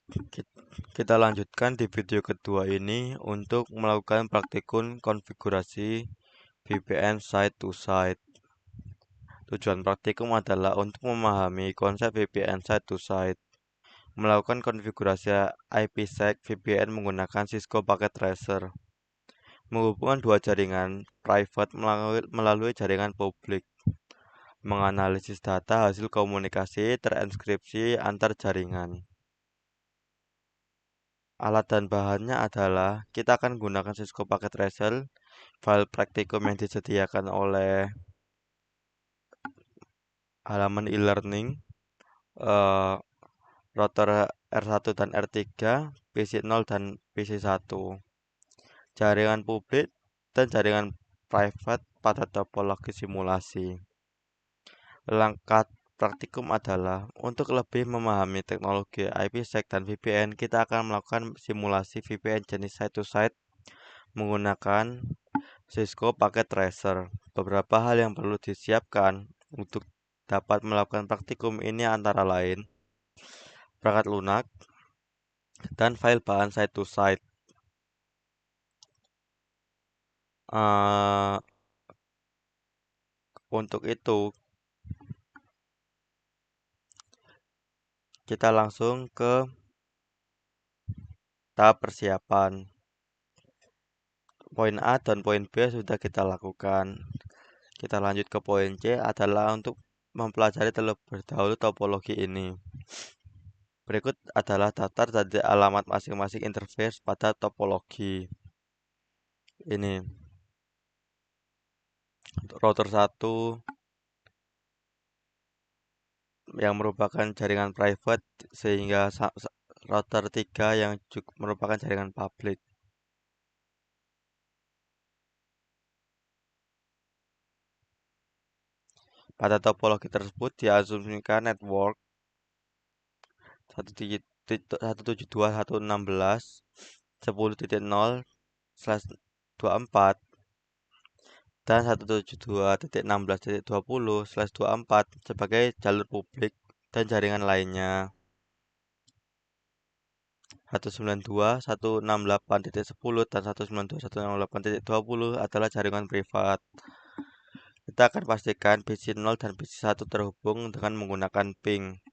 Kita lanjutkan di video kedua ini untuk melakukan praktikum konfigurasi VPN site to site. Tujuan praktikum adalah untuk memahami konsep VPN site to site, melakukan konfigurasi IPsec VPN menggunakan Cisco Packet Tracer, menghubungkan dua jaringan private melalui jaringan publik, menganalisis data hasil komunikasi terenkripsi antar jaringan. Alat dan bahannya adalah kita akan gunakan Cisco Packet Tracer, file praktikum yang disediakan oleh halaman e-learning, eh, router R1 dan R3, PC0 dan PC1, jaringan publik dan jaringan private pada topologi simulasi. Langkah praktikum adalah untuk lebih memahami teknologi IPsec dan VPN, kita akan melakukan simulasi VPN jenis site-to-site menggunakan Cisco Packet Tracer. Beberapa hal yang perlu disiapkan untuk dapat melakukan praktikum ini antara lain perangkat lunak dan file bahan site-to-site. Untuk itu, kita langsung ke tahap persiapan. Poin A dan poin B sudah kita lakukan. Kita lanjut ke poin C adalah untuk mempelajari terlebih dahulu topologi ini. Berikut adalah daftar dan alamat masing-masing interface pada topologi ini. Router 1 yang merupakan jaringan private sehingga router 3 yang juga merupakan jaringan publik. Pada topologi tersebut diasumsikan network 172.168.10.0/24 dan 172.16.20/24 sebagai jalur publik dan jaringan lainnya. 192.168.10 dan 192.168.20 adalah jaringan privat. Kita akan pastikan PC0 dan PC1 terhubung dengan menggunakan ping.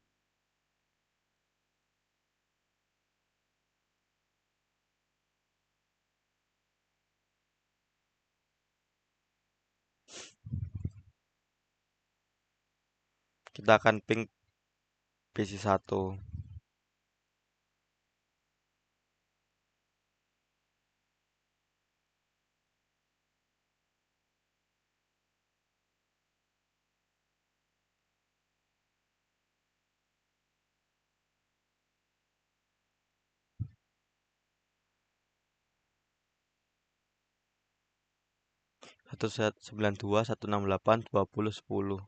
Kita akan ping PC1. Satu 92.168.20.10.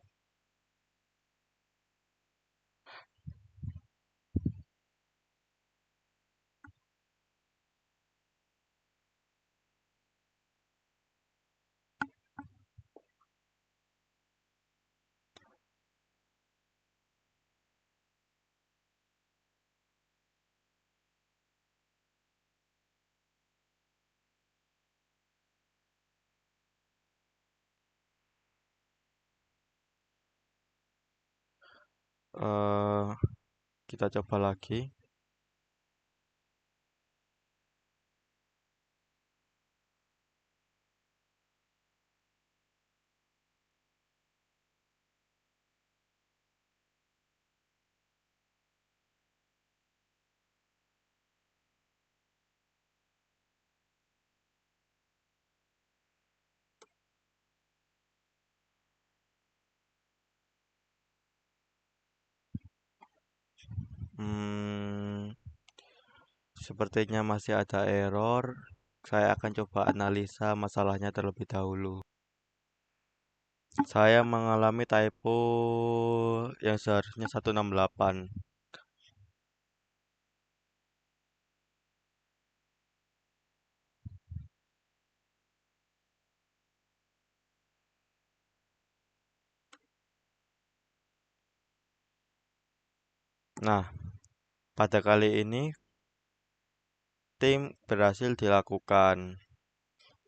Kita coba lagi. Sepertinya masih ada error. Saya akan coba analisa masalahnya terlebih dahulu. Saya mengalami typo yang seharusnya 168. Nah, Pada kali ini tim berhasil dilakukan.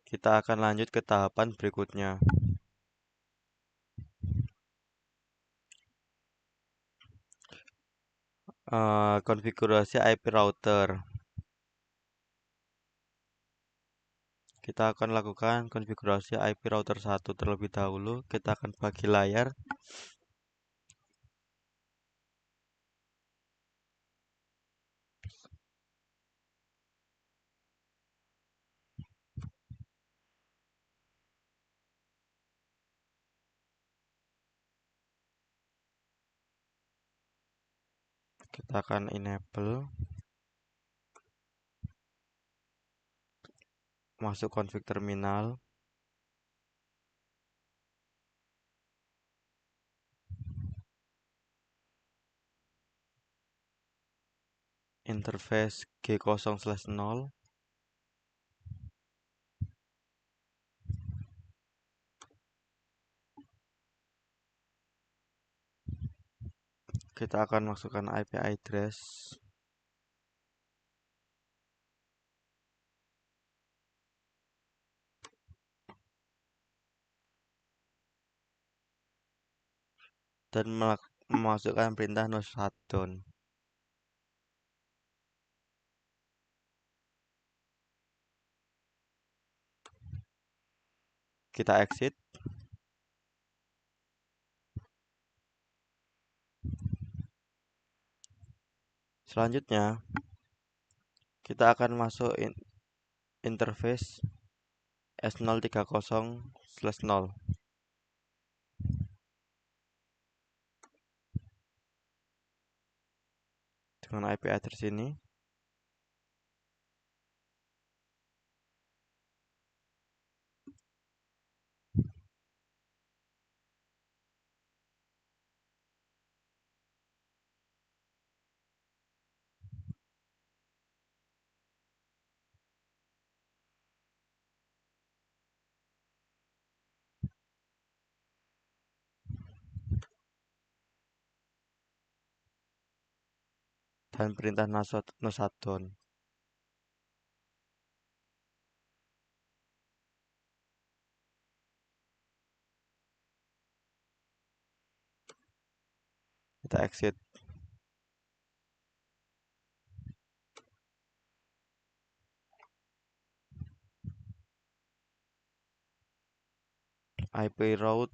Kita akan lanjut ke tahapan berikutnya. Konfigurasi IP router. Kita akan lakukan konfigurasi IP router 1 terlebih dahulu. Kita akan bagi layar. Kita akan enable. Masuk config terminal. Interface G0/0. Kita akan masukkan IP address. Dan memasukkan perintah no shutdown. Kita exit. Selanjutnya, kita akan masuk interface S030/0 dengan IP address ini. Dan perintah no shutdown. Kita exit. IP route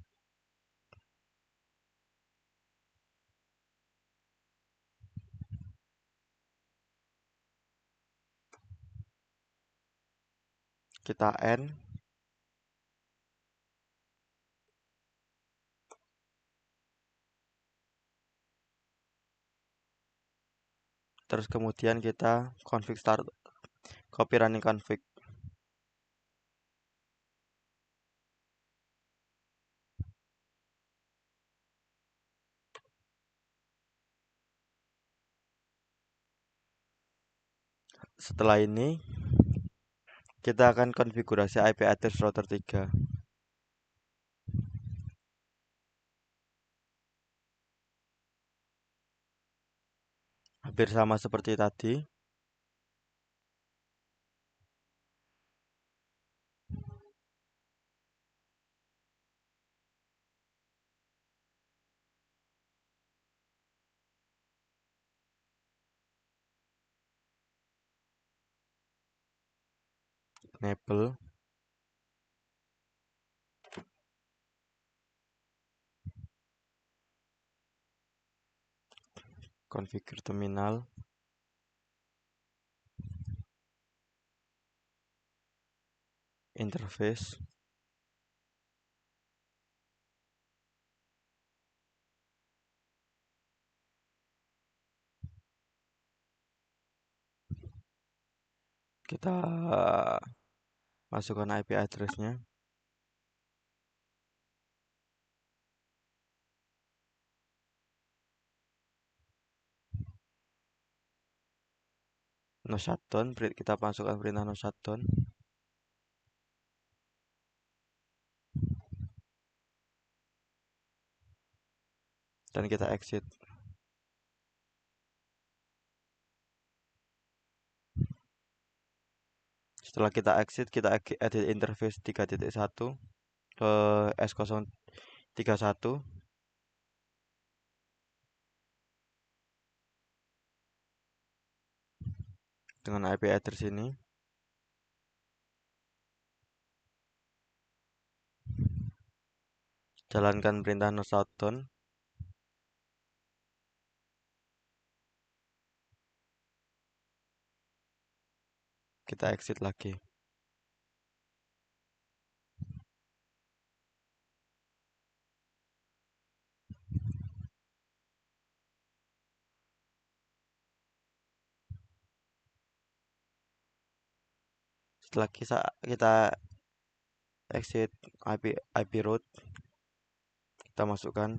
kita end. Terus kemudian kita config start, copy running config. Setelah ini, kita akan konfigurasi IP address router 3. Hampir sama seperti tadi. Enable. Configure terminal. Interface. Kita masukkan IP address-nya. No shutdown, kita masukkan perintah no shutdown. Dan kita exit. Setelah kita exit, kita edit interface 3.1 ke S031 dengan IP address ini. Jalankan perintah no shutdown. Kita exit lagi. Setelah kita exit IP root, kita masukkan.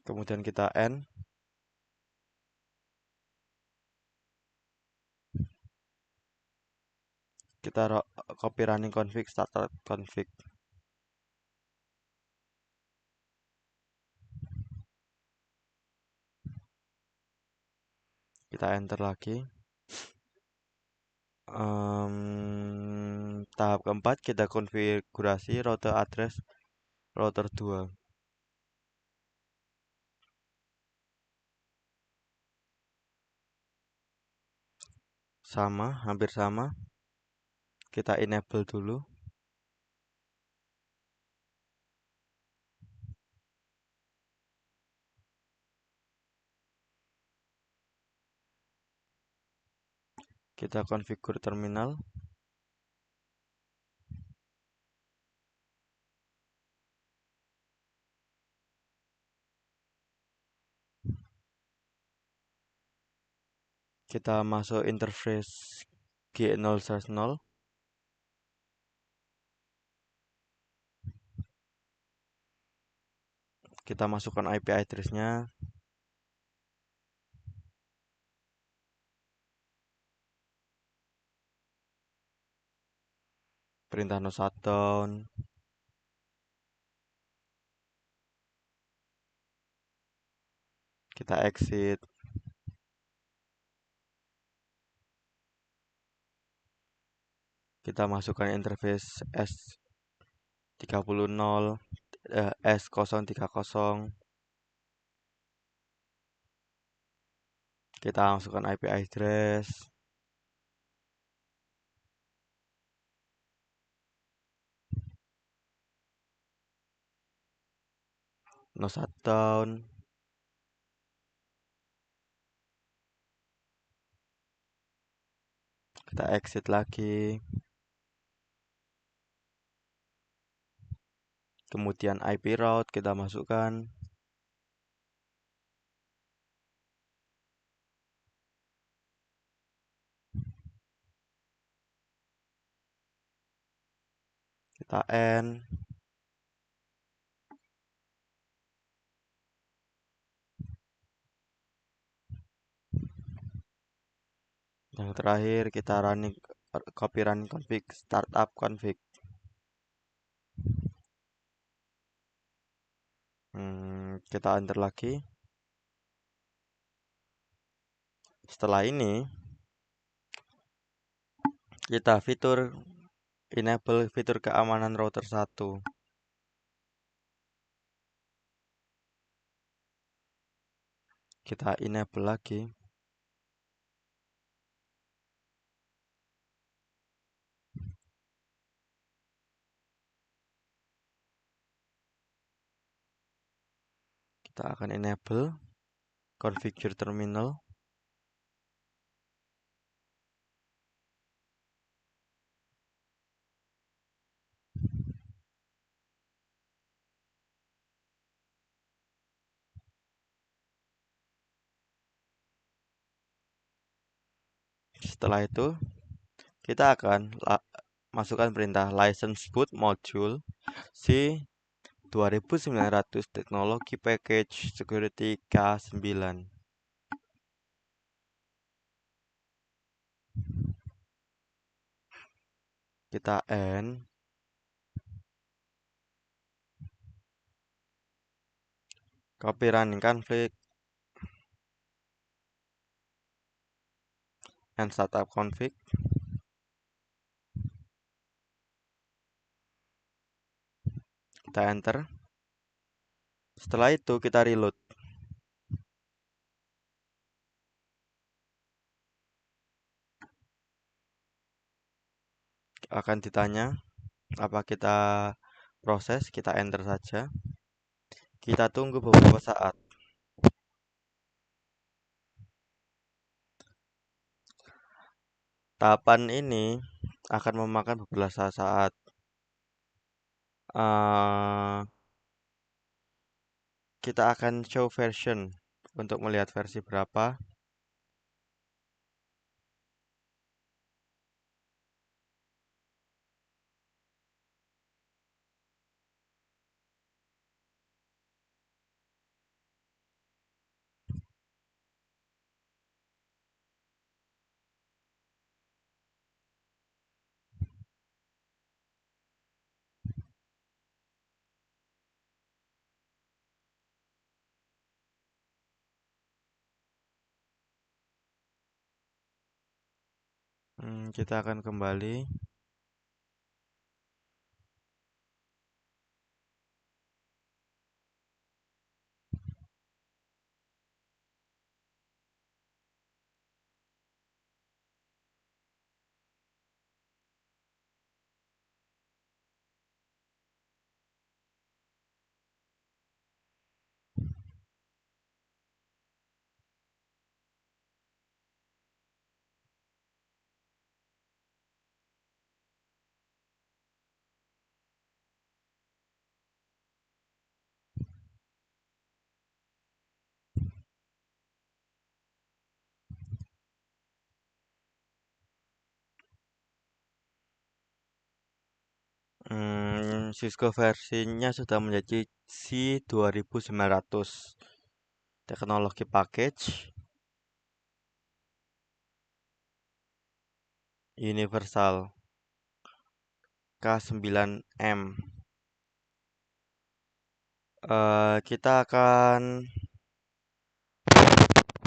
Kemudian kita end. Kita copy running config start config. Kita enter lagi. Tahap keempat kita konfigurasi router address router 2. Sama, hampir sama. Kita enable dulu. Kita konfigur terminal. Kita masuk interface G0/0. Kita masukkan IP address-nya. Perintah no shutdown. Kita exit. Kita masukkan interface S030. Kita masukkan IP address. No shutdown. Kita exit lagi. Kemudian IP route kita masukkan. Kita end. Yang terakhir kita copy running config startup config. Kita enter lagi. Setelah ini kita enable fitur keamanan router 1. Kita enable lagi. Kita akan enable configure terminal. Setelah itu kita akan masukkan perintah license boot module C 2900 teknologi package security K9. Kita end, copy running config, and startup config. Kita enter. Setelah itu kita reload. Akan ditanya apa kita proses, kita enter saja. Kita tunggu beberapa saat. Tahapan ini akan memakan beberapa saat. Kita akan show version untuk melihat versi berapa. Kita akan kembali. Cisco versinya sudah menjadi C2900. Teknologi package universal K9M. Kita akan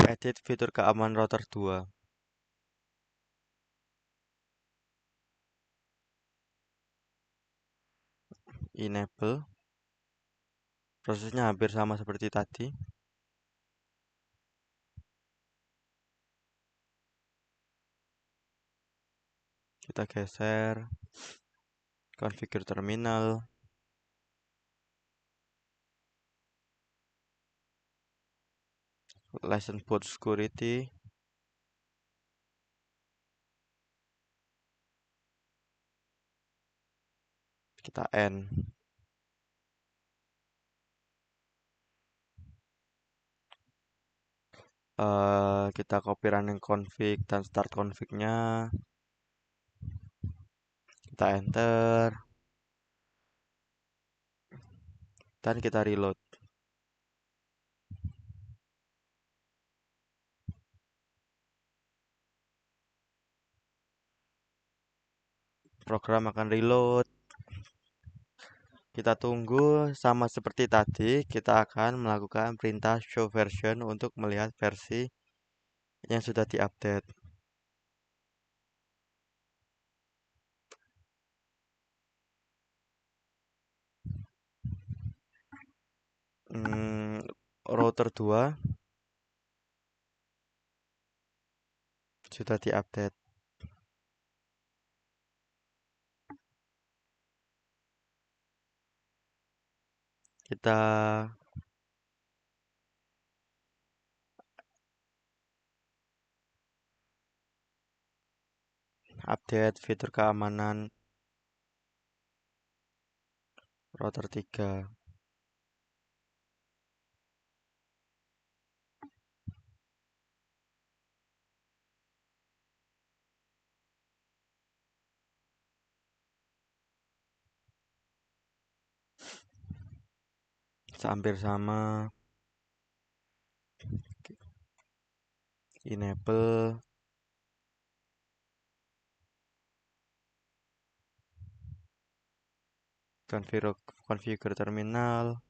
edit fitur keamanan router 2. Enable. Prosesnya hampir sama seperti tadi. Kita geser. Configure terminal. License port security. Kita end. Kita copy running config dan start config-nya. Kita enter. Dan kita reload. Program akan reload. Kita tunggu sama seperti tadi, kita akan melakukan perintah show version untuk melihat versi yang sudah diupdate. Router 2 sudah diupdate. Kita update fitur keamanan router 3. Hampir sama. Enable. configure terminal,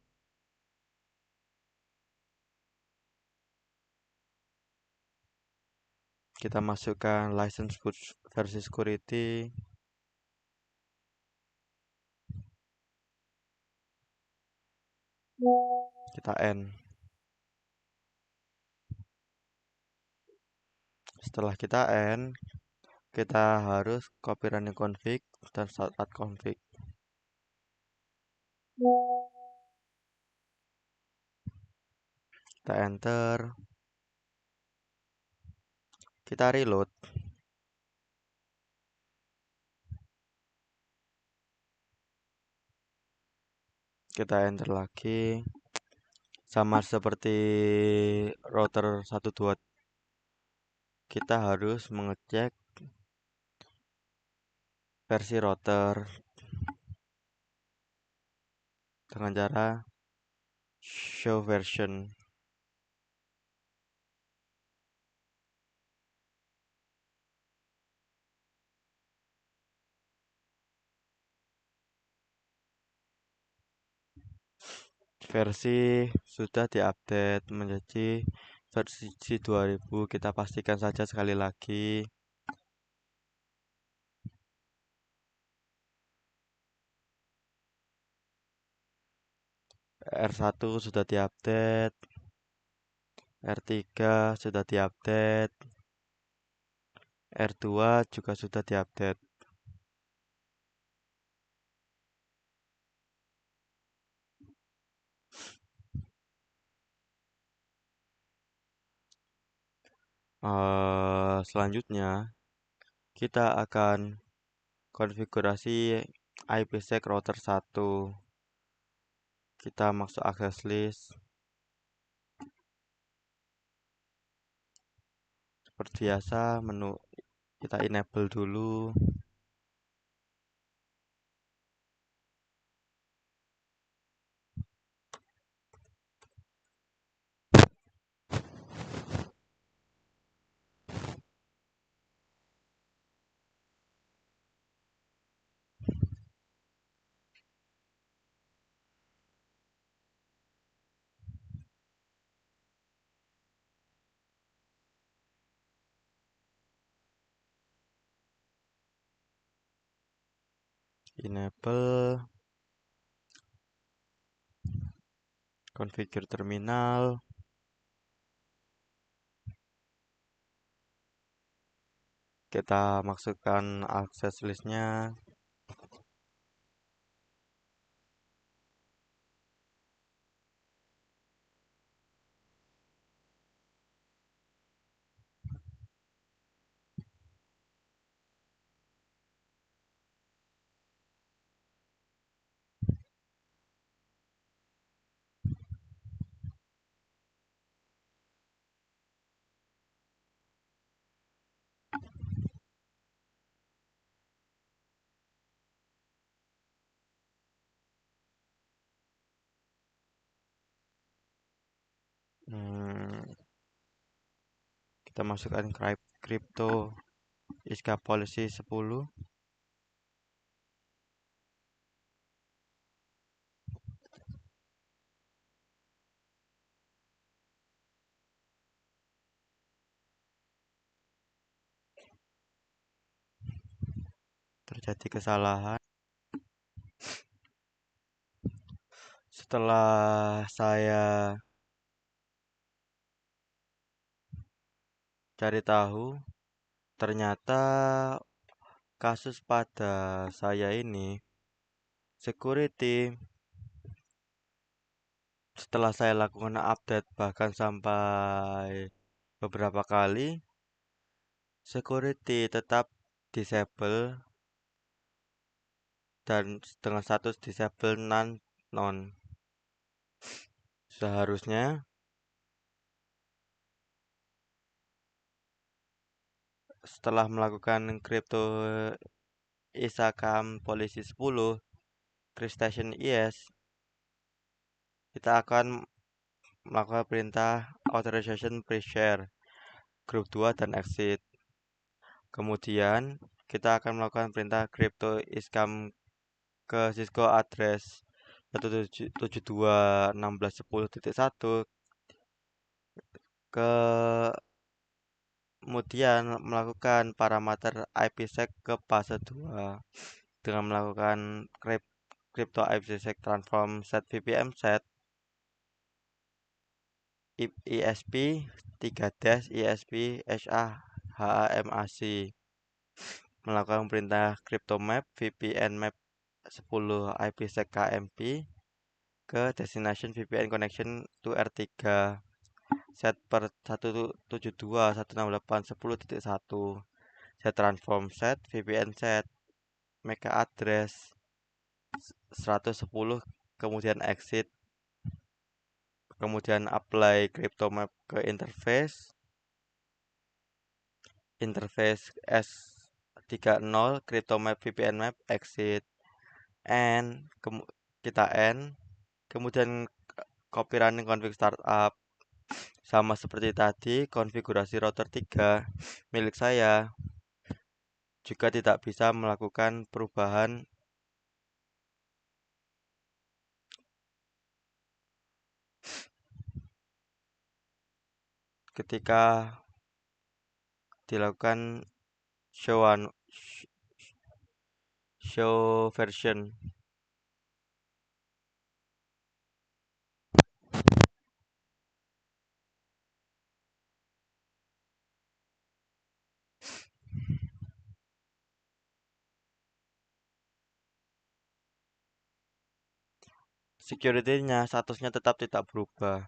kita masukkan license versi security, kita N. Setelah kita N, kita harus copy running config dan start config. Kita enter, kita reload, kita enter lagi, sama seperti router 12, kita harus mengecek versi router dengan cara show version. Versi sudah diupdate menjadi versi 2000. Kita pastikan saja sekali lagi. R1 sudah diupdate, R3 sudah diupdate, R2 juga sudah diupdate. Selanjutnya kita akan konfigurasi IPsec router 1. Kita masuk access list. Seperti biasa, menu kita enable dulu. Enable, configure terminal, kita masukkan access listnya. Kita masukkan crypto escape policy 10. Terjadi kesalahan. Setelah saya cari tahu, ternyata kasus pada saya ini security. Setelah saya lakukan update bahkan sampai beberapa kali, security tetap disable dan dengan status disable non. Seharusnya setelah melakukan crypto ISACAM polisi 10 Cristation ES, kita akan melakukan perintah authorization pre-share group 2 dan exit. Kemudian kita akan melakukan perintah crypto iscam ke Cisco address 172.16.10.1, kemudian melakukan parameter IPsec ke fase 2 dengan melakukan crypto IPsec transform set VPM set ISP 3 dash ISP HAMAC, melakukan perintah cryptomap VPN map 10 IPsec KMP ke destination VPN connection to R3 set per 172.168.10.1, set transform set VPN set MAC address 110, kemudian exit, kemudian apply cryptomap ke interface S30 cryptomap VPN map exit and kita end, kemudian copy running config startup sama seperti tadi. Konfigurasi router 3 milik saya juga tidak bisa melakukan perubahan ketika dilakukan show version. Security-nya statusnya tetap tidak berubah.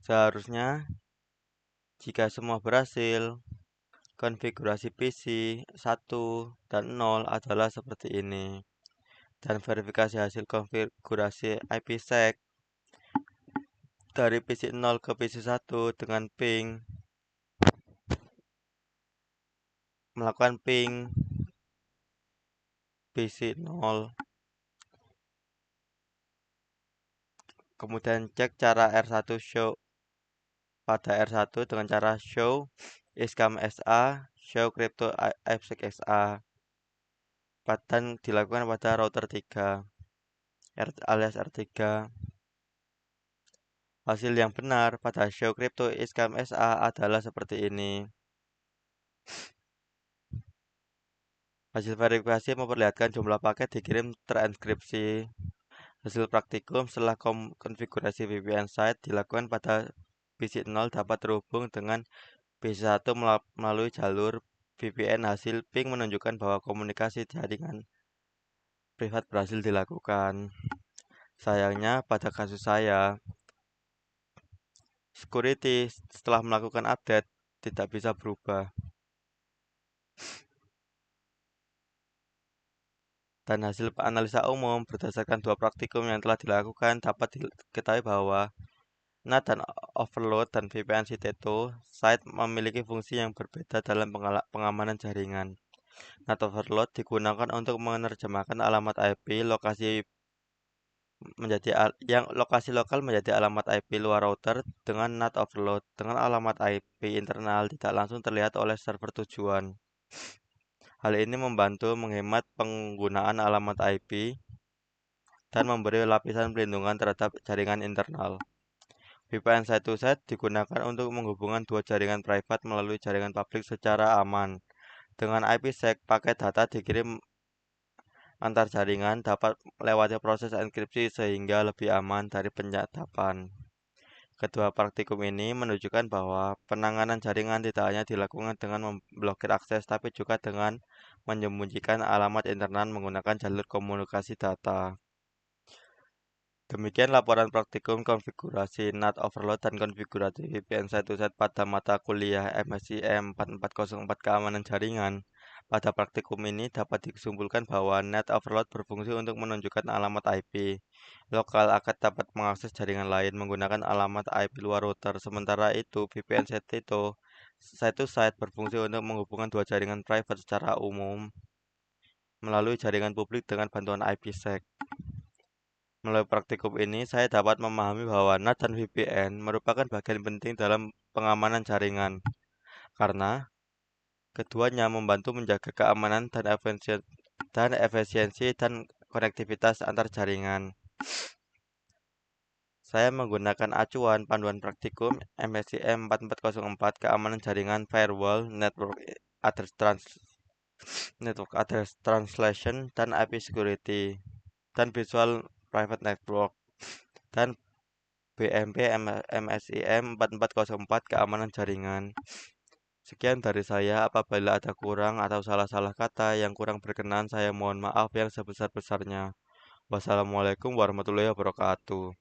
Seharusnya jika semua berhasil, konfigurasi PC 1 dan 0 adalah seperti ini. Dan verifikasi hasil konfigurasi IPsec dari PC 0 ke PC 1 dengan melakukan ping PC 0. Kemudian cek cara R1 show pada R1 dengan cara show iscam SA, show crypto IPsec SA, dan dilakukan pada router 3 alias R3. Hasil yang benar pada show crypto iscam SA adalah seperti ini. Hasil verifikasi memperlihatkan jumlah paket dikirim terenkripsi. Hasil praktikum setelah konfigurasi VPN site dilakukan pada PC 0 dapat terhubung dengan PC 1 melalui jalur VPN. Hasil ping menunjukkan bahwa komunikasi jaringan privat berhasil dilakukan. Sayangnya pada kasus saya, security setelah melakukan update tidak bisa berubah. Dan hasil analisa umum berdasarkan dua praktikum yang telah dilakukan dapat diketahui bahwa NAT dan overload dan VPN Citeto site memiliki fungsi yang berbeda dalam pengamanan jaringan. NAT overload digunakan untuk menerjemahkan alamat IP lokasi lokal menjadi alamat IP luar router dengan NAT overload, dengan alamat IP internal tidak langsung terlihat oleh server tujuan. Hal ini membantu menghemat penggunaan alamat IP dan memberi lapisan pelindungan terhadap jaringan internal. VPN site-to-site digunakan untuk menghubungkan dua jaringan private melalui jaringan publik secara aman. Dengan IPsec, paket data dikirim antar jaringan dapat melewati proses enkripsi sehingga lebih aman dari penyadapan. Kedua praktikum ini menunjukkan bahwa penanganan jaringan tidak hanya dilakukan dengan memblokir akses, tapi juga dengan menyembunyikan alamat internal menggunakan jalur komunikasi data. Demikian laporan praktikum konfigurasi NAT overload dan konfigurasi VPN site-to-site pada mata kuliah MSIM 4404 keamanan jaringan. Pada praktikum ini dapat disimpulkan bahwa NAT overload berfungsi untuk menunjukkan alamat IP lokal agar dapat mengakses jaringan lain menggunakan alamat IP luar router. Sementara itu, VPN site-to-site berfungsi untuk menghubungkan dua jaringan private secara umum melalui jaringan publik dengan bantuan IPsec. Melalui praktikum ini, saya dapat memahami bahwa NAT dan VPN merupakan bagian penting dalam pengamanan jaringan, karena keduanya membantu menjaga keamanan dan efisiensi dan konektivitas antar jaringan. Saya menggunakan acuan panduan praktikum MSIM 4404 keamanan jaringan firewall, network address translation, dan IP security, dan visual private network, dan BMP MSIM 4404 keamanan jaringan. Sekian dari saya, apabila ada kurang atau salah-salah kata yang kurang berkenan, saya mohon maaf yang sebesar-besarnya. Wassalamualaikum warahmatullahi wabarakatuh.